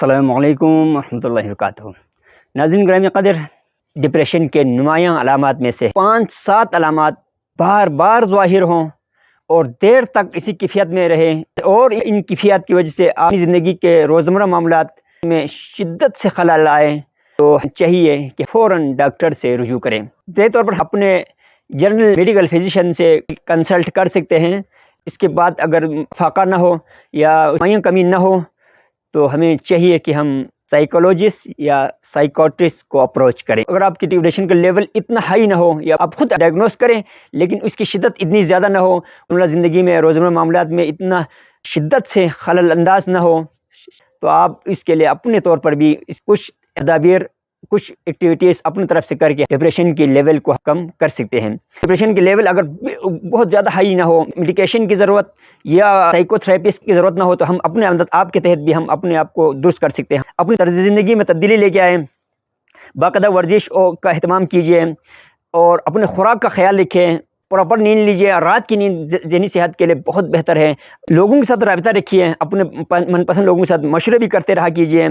السلام علیکم ورحمۃ اللہ وبرکاتہ۔ ناظرین گرامی قدر، ڈپریشن کے نمایاں علامات میں سے 5-7 علامات بار بار ظاہر ہوں اور دیر تک اسی کیفیت میں رہے اور ان کیفیات کی وجہ سے آپ کی زندگی کے روزمرہ معاملات میں شدت سے خلل آئے تو چاہیے کہ فوراً ڈاکٹر سے رجوع کریں۔ ذاتی طور پر اپنے جنرل میڈیکل فزیشین سے کنسلٹ کر سکتے ہیں۔ اس کے بعد اگر فاقہ نہ ہو یا معین کمی نہ ہو تو ہمیں چاہیے کہ ہم سائیکولوجسٹ یا سائیکاٹرسٹ کو اپروچ کریں۔ اگر آپ کی ڈپریشن کا لیول اتنا ہائی نہ ہو یا آپ خود ڈائگنوز کریں لیکن اس کی شدت اتنی زیادہ نہ ہو، زندگی میں روزمرہ معاملات میں اتنا شدت سے خلل انداز نہ ہو، تو آپ اس کے لیے اپنے طور پر بھی کچھ تدابیر، کچھ ایکٹیویٹیز اپنی طرف سے کر کے ڈپریشن کے لیول کو کم کر سکتے ہیں۔ ڈپریشن کے لیول اگر بہت زیادہ ہائی نہ ہو، میڈیکیشن کی ضرورت یا سائیکو تھراپسٹ کی ضرورت نہ ہو، تو ہم اپنے اندر آپ کے تحت بھی ہم اپنے آپ کو درست کر سکتے ہیں۔ اپنی طرز زندگی میں تبدیلی لے کے آئیں، باقاعدہ ورزش کا اہتمام کیجیے اور اپنے خوراک کا خیال رکھیں، پراپر نیند لیجیے۔ رات کی نیند ذہنی صحت کے لیے بہت بہتر ہے۔ لوگوں کے ساتھ رابطہ رکھیے، اپنے من پسند لوگوں کے ساتھ مشورے بھی کرتے رہا کیجیے۔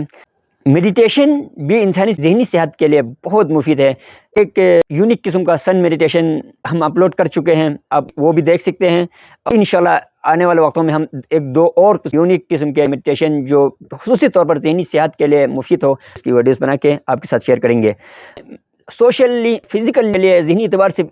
میڈیٹیشن بھی انسانی ذہنی صحت کے لیے بہت مفید ہے۔ ایک یونیک قسم کا سن میڈیٹیشن ہم اپلوڈ کر چکے ہیں، آپ وہ بھی دیکھ سکتے ہیں۔ انشاءاللہ آنے والے وقتوں میں ہم 1-2 اور یونیک قسم کے میڈیٹیشن جو خصوصی طور پر ذہنی صحت کے لیے مفید ہو، اس کی ویڈیوز بنا کے آپ کے ساتھ شیئر کریں گے۔ سوشلی فزیکل کے لیے، ذہنی اعتبار سے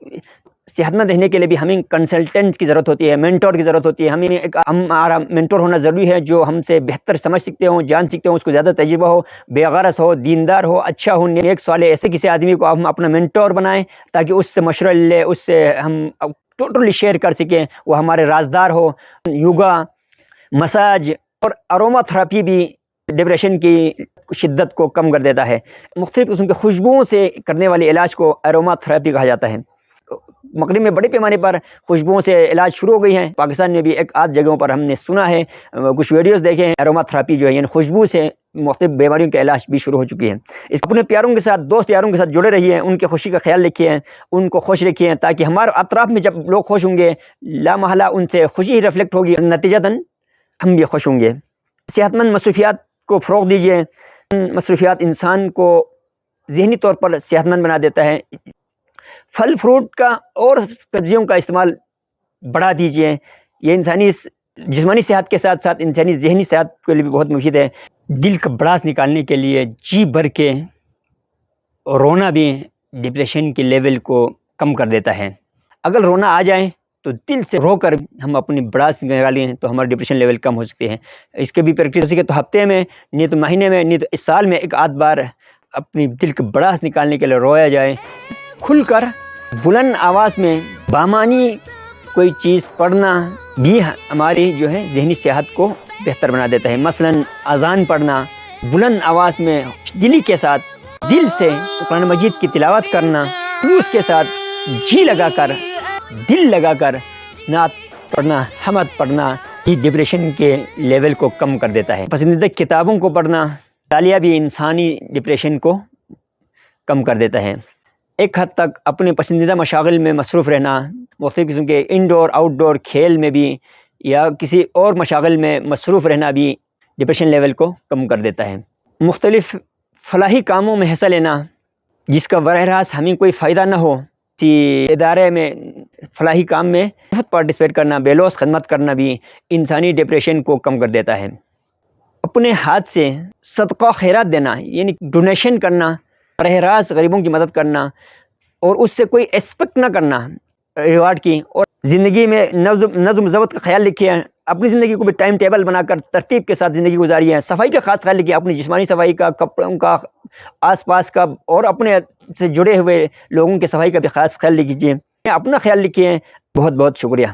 صحت مند رہنے کے لیے بھی ہمیں کنسلٹنٹ کی ضرورت ہوتی ہے، مینٹور کی ضرورت ہوتی ہے۔ ہمارا مینٹور ہونا ضروری ہے جو ہم سے بہتر سمجھ سکتے ہوں، جان سکتے ہوں، اس کو زیادہ تجربہ ہو، بے غرض ہو، دیندار ہو، اچھا ہو، نیک صالح، ایسے کسی آدمی کو ہم اپنا مینٹور بنائیں تاکہ اس سے مشورہ لے، اس سے ہم ٹوٹلی شیئر کر سکیں، وہ ہمارے رازدار ہو۔ یوگا، مساج اور اروما تھراپی بھی ڈپریشن کی شدت کو کم کر دیتا ہے۔ مختلف قسم کے خوشبوؤں سے کرنے والے علاج کو اروما تھراپی کہا جاتا ہے۔ مغرب میں بڑے پیمانے پر خوشبوؤں سے علاج شروع ہو گئی ہیں، پاکستان میں بھی ایک آدھ جگہوں پر ہم نے سنا ہے، کچھ ویڈیوز دیکھے ہیں، اروما تھراپی جو ہے یعنی خوشبو سے مختلف بیماریوں کا علاج بھی شروع ہو چکی ہے۔ اس اپنے پیاروں کے ساتھ، دوست یاروں کے ساتھ جڑے رہیے، ان کی خوشی کا خیال رکھیے، ان کو خوش رکھیے تاکہ ہمارے اطراف میں جب لوگ خوش ہوں گے، لا محالہ ان سے خوشی ہی ریفلیکٹ ہوگی، نتیجتاً ہم بھی خوش ہوں گے۔ صحت مند مصروفیات کو فروغ دیجیے۔ مصروفیات انسان کو ذہنی طور پر صحت مند بنا دیتا ہے۔ پھل فروٹ کا اور سبزیوں کا استعمال بڑھا دیجیے، یہ انسانی جسمانی صحت کے ساتھ ساتھ انسانی ذہنی صحت کے لیے بھی بہت مفید ہے۔ دل کا بڑاس نکالنے کے لیے جی بھر کے رونا بھی ڈپریشن کے لیول کو کم کر دیتا ہے۔ اگر رونا آ جائے تو دل سے رو کر ہم اپنی بڑاس نکالیں تو ہمارا ڈپریشن لیول کم ہو سکتے ہیں۔ اس کے بھی پریکٹس ہو سکے تو ہفتے میں، نہیں تو مہینے میں، نہیں تو اس سال میں 1-8 بار اپنی دل کی بڑاس نکالنے کے لیے رویا جائے۔ کھل کر بلند آواز میں بامانی کوئی چیز پڑھنا بھی ہماری جو ہے ذہنی صحت کو بہتر بنا دیتا ہے۔ مثلاً اذان پڑھنا، بلند آواز میں دلی کے ساتھ دل سے قرآن مجید کی تلاوت کرنا، خلوص کے ساتھ جی لگا کر، دل لگا کر نعت پڑھنا، حمد پڑھنا، یہ ڈپریشن کے لیول کو کم کر دیتا ہے۔ پسندیدہ کتابوں کو پڑھنا، مطالعہ بھی انسانی ڈپریشن کو کم کر دیتا ہے۔ ایک حد تک اپنے پسندیدہ مشاغل میں مصروف رہنا، مختلف قسم کے انڈور آؤٹ ڈور کھیل میں بھی یا کسی اور مشاغل میں مصروف رہنا بھی ڈپریشن لیول کو کم کر دیتا ہے۔ مختلف فلاحی کاموں میں حصہ لینا جس کا براہ راست ہمیں کوئی فائدہ نہ ہو، کسی ادارے میں فلاحی کام میں بہت پارٹیسپیٹ کرنا، بے لوث خدمت کرنا بھی انسانی ڈپریشن کو کم کر دیتا ہے۔ اپنے ہاتھ سے صدقہ خیرات دینا یعنی ڈونیشن کرنا، براہ راست غریبوں کی مدد کرنا اور اس سے کوئی ایکسپیکٹ نہ کرنا ریوارڈ کی، اور زندگی میں نظم و ضبط کا خیال رکھیے۔ اپنی زندگی کو بھی ٹائم ٹیبل بنا کر ترتیب کے ساتھ زندگی گزاریے۔ صفائی کا خاص خیال رکھیے، اپنی جسمانی صفائی کا، کپڑوں کا، آس پاس کا اور اپنے سے جڑے ہوئے لوگوں کی صفائی کا بھی خاص خیال رکھیے۔ اپنا خیال رکھیے۔ بہت بہت شکریہ۔